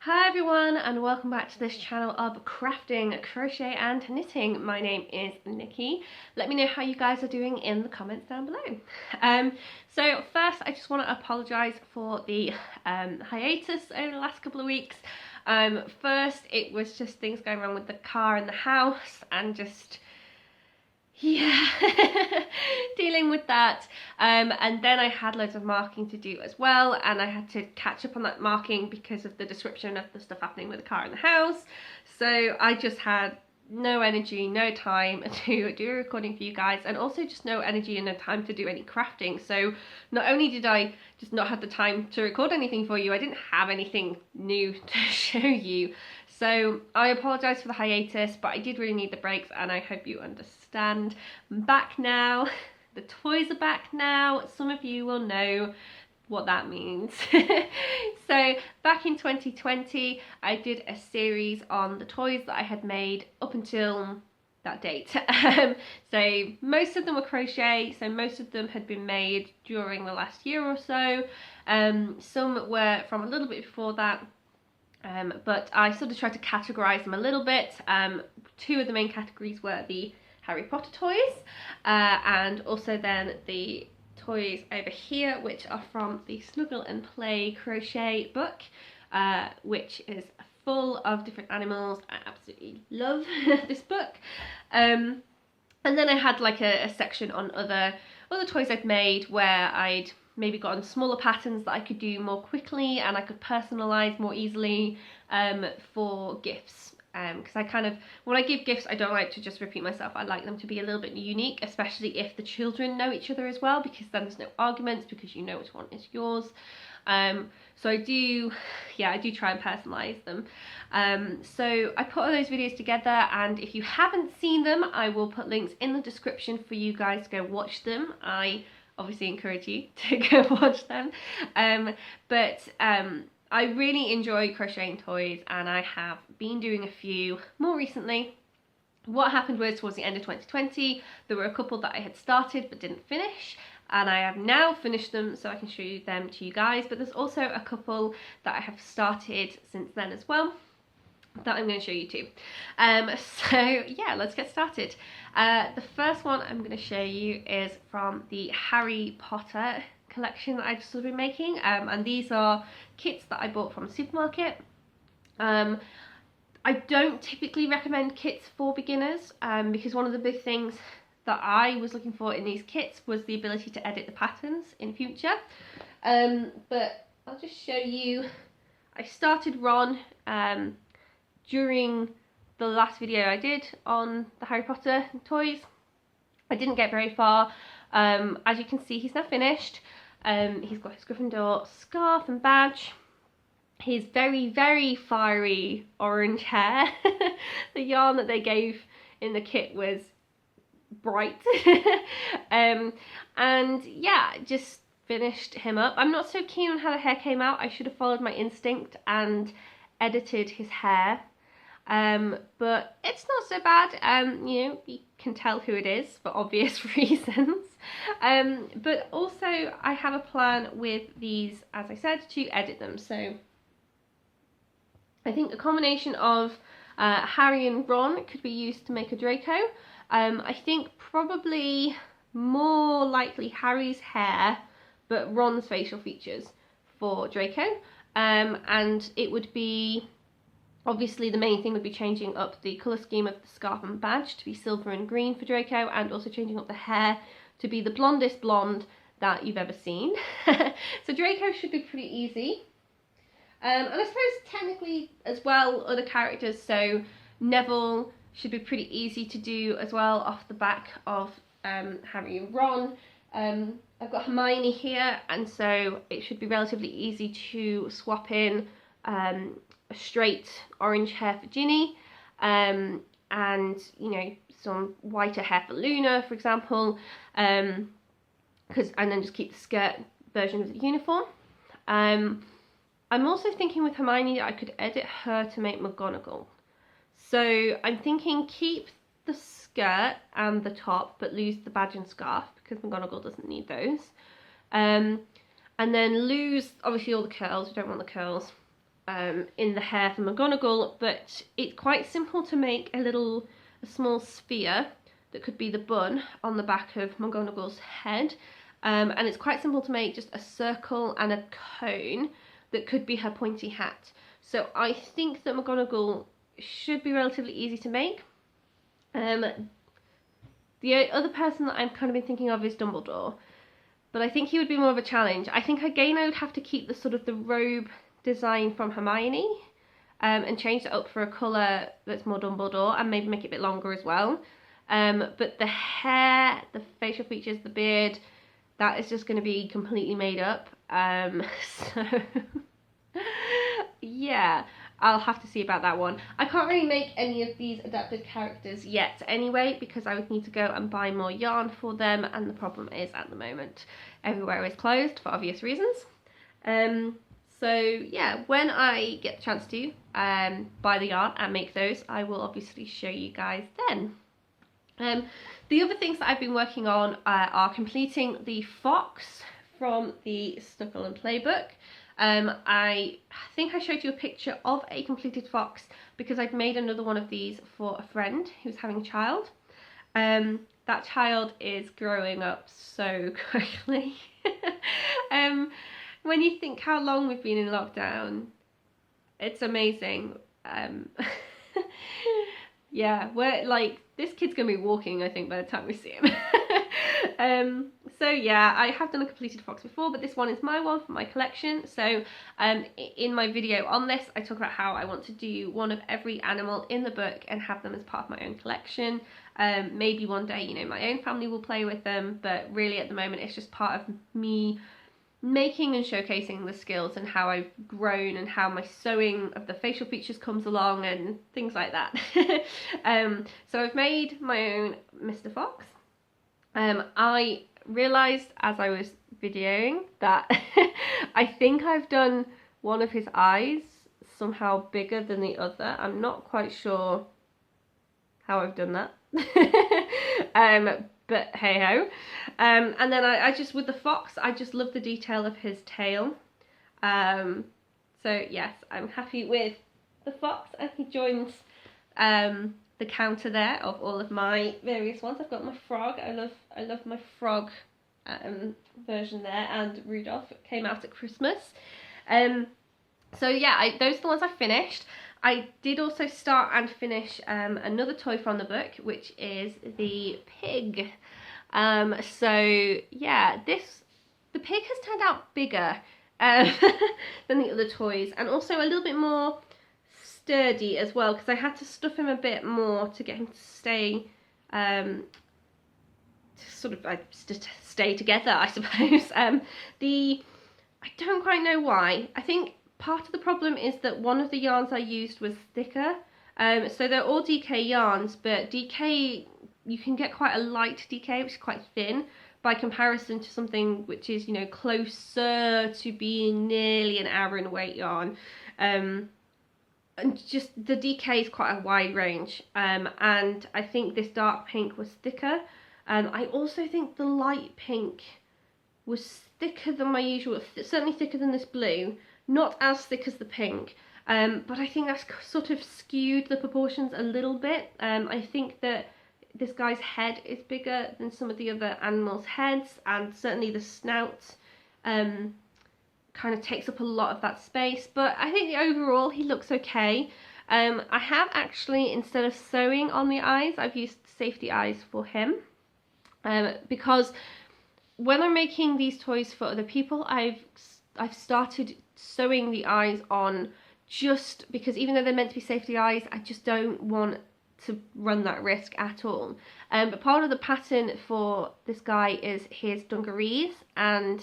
Hi everyone, and welcome back to this channel of crafting, crochet and knitting. My name is Nikki. Let me know how you guys are doing in the comments down below. So first I just want to apologise for the hiatus over the last couple of weeks. First it was just things going wrong with the car and the house and just dealing with that, and then I had loads of marking to do as well, and I had to catch up on that marking because of the description of the stuff happening with the car and the house. So I just had no energy, no time to do a recording for you guys, and also just no energy and no time to do any crafting. So not only did I just not have the time to record anything for you, I didn't have anything new to show you. So I apologise for the hiatus, but I did really need the breaks and I hope you understand. I'm back now. The toys are back now. Some of you will know what that means. So back in 2020, I did a series on the toys that I had made up until that date. So most of them were crochet, so most of them had been made during the last year or so. Some were from a little bit before that. But I sort of tried to categorise them a little bit. Two of the main categories were the Harry Potter toys, and also then the toys over here, which are from the Snuggle and Play crochet book, which is full of different animals. I absolutely love this book. And then I had like a section on other toys I'd made where I'd maybe gotten smaller patterns that I could do more quickly and I could personalise more easily for gifts. Because I kind of, when I give gifts, I don't like to just repeat myself. I like them to be a little bit unique, especially if the children know each other as well, because then there's no arguments because you know which one is yours. So I do try and personalise them. So I put all those videos together, and if you haven't seen them, I will put links in the description for you guys to go watch them. I obviously encourage you to go watch them. I really enjoy crocheting toys, and I have been doing a few more recently. What happened was, towards the end of 2020, there were a couple that I had started but didn't finish, and I have now finished them so I can show them to you guys. But there's also a couple that I have started since then as well that I'm going to show you too. So yeah, let's get started. The first one I'm going to show you is from the Harry Potter collection that I've just been making, and these are kits that I bought from a supermarket. I don't typically recommend kits for beginners, because one of the big things that I was looking for in these kits was the ability to edit the patterns in future. But I'll just show you. I started Ron during the last video I did on the Harry Potter toys. I didn't get very far. As you can see, he's now finished. He's got his Gryffindor scarf and badge. His very, very fiery orange hair. The yarn that they gave in the kit was bright. And yeah, just finished him up. I'm not so keen on how the hair came out. I should have followed my instinct and edited his hair. But it's not so bad. You know, you can tell who it is for obvious reasons. But also I have a plan with these, as I said, to edit them. So I think a combination of Harry and Ron could be used to make a Draco. I think probably more likely Harry's hair, but Ron's facial features for Draco. And it would be, obviously the main thing would be changing up the colour scheme of the scarf and badge to be silver and green for Draco, and also changing up the hair to be the blondest blonde that you've ever seen. So Draco should be pretty easy. And I suppose technically as well other characters, so Neville should be pretty easy to do as well off the back of Harry and Ron. I've got Hermione here, and so it should be relatively easy to swap in a straight orange hair for Ginny, and you know, some whiter hair for Luna, for example, and then just keep the skirt version of the uniform. I'm also thinking with Hermione that I could edit her to make McGonagall. So I'm thinking keep the skirt and the top, but lose the badge and scarf because McGonagall doesn't need those. And then lose obviously all the curls. We don't want the curls. in the hair for McGonagall, but it's quite simple to make a small sphere that could be the bun on the back of McGonagall's head, and it's quite simple to make just a circle and a cone that could be her pointy hat. So I think that McGonagall should be relatively easy to make. The other person that I'm kind of been thinking of is Dumbledore, but I think he would be more of a challenge. I think again I would have to keep the sort of the robe design from Hermione, and change it up for a colour that's more Dumbledore, and maybe make it a bit longer as well. But the hair, the facial features, the beard, that is just going to be completely made up. So yeah, I'll have to see about that one. I can't really make any of these adapted characters yet anyway, because I would need to go and buy more yarn for them, and the problem is at the moment everywhere is closed for obvious reasons. So yeah, when I get the chance to buy the yarn and make those, I will obviously show you guys then. The other things that I've been working on are completing the fox from the Snuckle and Play book. I think I showed you a picture of a completed fox because I'd made another one of these for a friend who's having a child. That child is growing up so quickly. When you think how long we've been in lockdown, it's amazing. Yeah, we're like, this kid's gonna be walking, I think, by the time we see him. So yeah, I have done a completed fox before, but this one is my one for my collection. So in my video on this, I talk about how I want to do one of every animal in the book and have them as part of my own collection. Maybe one day, you know, my own family will play with them, but really at the moment it's just part of me making and showcasing the skills and how I've grown and how my sewing of the facial features comes along and things like that. So I've made my own Mr. Fox. I realised as I was videoing that I think I've done one of his eyes somehow bigger than the other. I'm not quite sure how I've done that. But hey ho. And then I just, with the fox, I just love the detail of his tail. So yes, I'm happy with the fox, and he joins the counter there of all of my various ones. I've got my frog. I love my frog version there, and Rudolph came out at Christmas. So yeah, those are the ones I finished. I did also start and finish another toy from the book, which is the pig. So yeah, the pig has turned out bigger than the other toys, and also a little bit more sturdy as well, because I had to stuff him a bit more to get him to stay stay together, I suppose. I don't quite know why. I think part of the problem is that one of the yarns I used was thicker. So they're all DK yarns, but DK, you can get quite a light DK, which is quite thin, by comparison to something which is, you know, closer to being nearly an Aran weight yarn. And just the DK is quite a wide range. And I think this dark pink was thicker. I also think the light pink was thicker than my usual, certainly thicker than this blue. Not as thick as the pink, but I think that's sort of skewed the proportions a little bit. I think that this guy's head is bigger than some of the other animals' heads, and certainly the snout kind of takes up a lot of that space, but I think overall he looks okay. I have actually, instead of sewing on the eyes, I've used safety eyes for him, because when I'm making these toys for other people, I've started sewing the eyes on, just because even though they're meant to be safety eyes, I just don't want to run that risk at all. But part of the pattern for this guy is his dungarees, and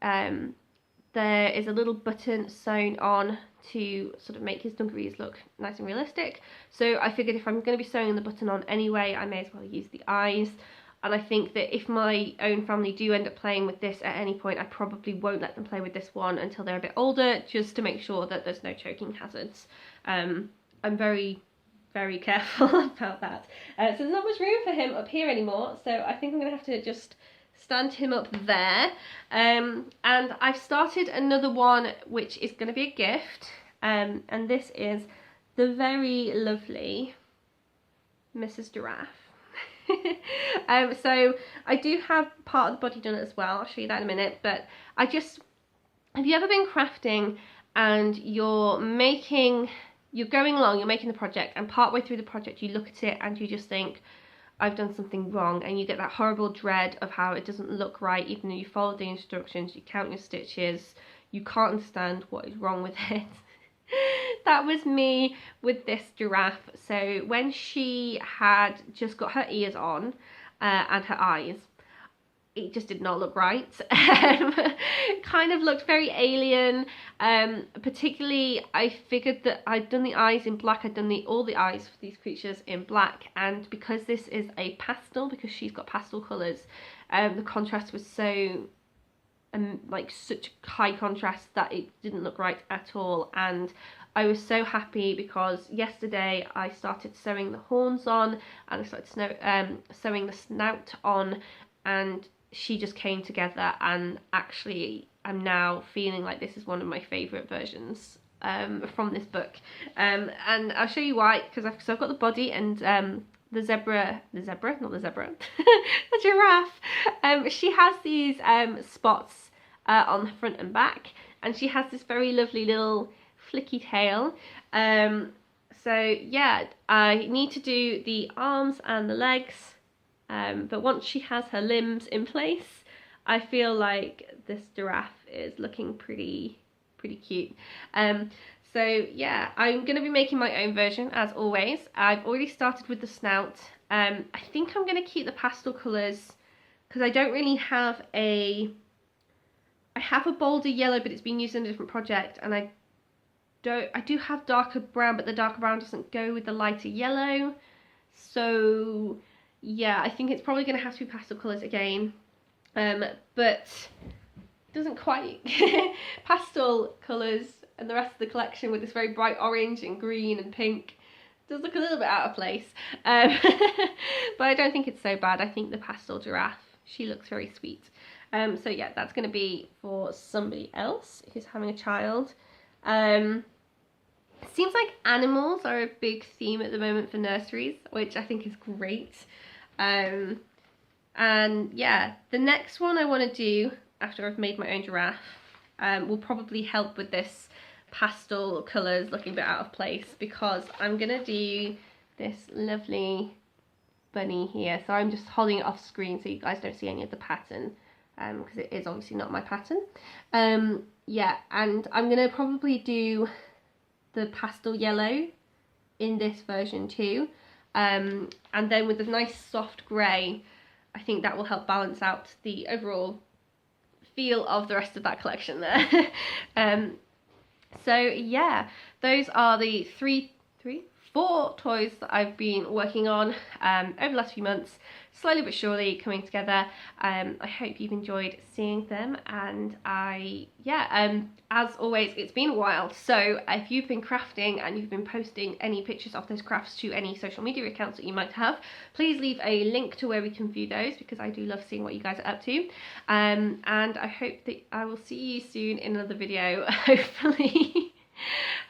there is a little button sewn on to sort of make his dungarees look nice and realistic. So I figured if I'm going to be sewing the button on anyway, I may as well use the eyes. And I think that if my own family do end up playing with this at any point, I probably won't let them play with this one until they're a bit older, just to make sure that there's no choking hazards. I'm very, very careful about that. So there's not much room for him up here anymore, so I think I'm going to have to just stand him up there. And I've started another one, which is going to be a gift. and this is the very lovely Mrs. Giraffe. So I do have part of the body done as well. I'll show you that in a minute, but have you ever been crafting and you're going along, you're making the project, and partway through the project you look at it and you just think, I've done something wrong, and you get that horrible dread of how it doesn't look right, even though you follow the instructions, you count your stitches, you can't understand what is wrong with it. That was me with this giraffe. So when she had just got her ears on and her eyes, it just did not look right. Kind of looked very alien. Particularly, I figured that I'd done the eyes in black. I'd done all the eyes for these creatures in black, and because this is a pastel, because she's got pastel colours, the contrast was so like such high contrast that it didn't look right at all. And I was so happy because yesterday I started sewing the horns on, and I started sewing the snout on, and she just came together, and actually I'm now feeling like this is one of my favourite versions from this book, and I'll show you why, because I've got the body and the giraffe. She has these spots on the front and back, and she has this very lovely little flicky tail. So yeah, I need to do the arms and the legs, but once she has her limbs in place, I feel like this giraffe is looking pretty cute. So yeah, I'm going to be making my own version as always. I've already started with the snout. I think I'm going to keep the pastel colours because I don't really have I have a bolder yellow, but it's been used in a different project, and I do have darker brown, but the darker brown doesn't go with the lighter yellow. So yeah, I think it's probably going to have to be pastel colours again, but it doesn't quite pastel colours and the rest of the collection with this very bright orange and green and pink does look a little bit out of place, but I don't think it's so bad. I think the pastel giraffe, she looks very sweet. So yeah, that's going to be for somebody else who's having a child. Seems like animals are a big theme at the moment for nurseries, which I think is great. And yeah, the next one I want to do after I've made my own giraffe will probably help with this pastel colours looking a bit out of place, because I'm going to do this lovely bunny here. So I'm just holding it off screen so you guys don't see any of the pattern, because it is obviously not my pattern. Yeah, and I'm going to probably do the pastel yellow in this version too, and then with a nice soft grey, I think that will help balance out the overall feel of the rest of that collection there. So yeah, those are the four toys that I've been working on over the last few months, slowly but surely coming together. I hope you've enjoyed seeing them, and as always, it's been a while, so if you've been crafting and you've been posting any pictures of those crafts to any social media accounts that you might have, please leave a link to where we can view those, because I do love seeing what you guys are up to. And I hope that I will see you soon in another video.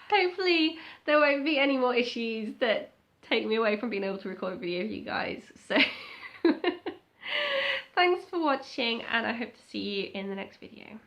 Hopefully there won't be any more issues that take me away from being able to record a video for you guys. So thanks for watching, and I hope to see you in the next video.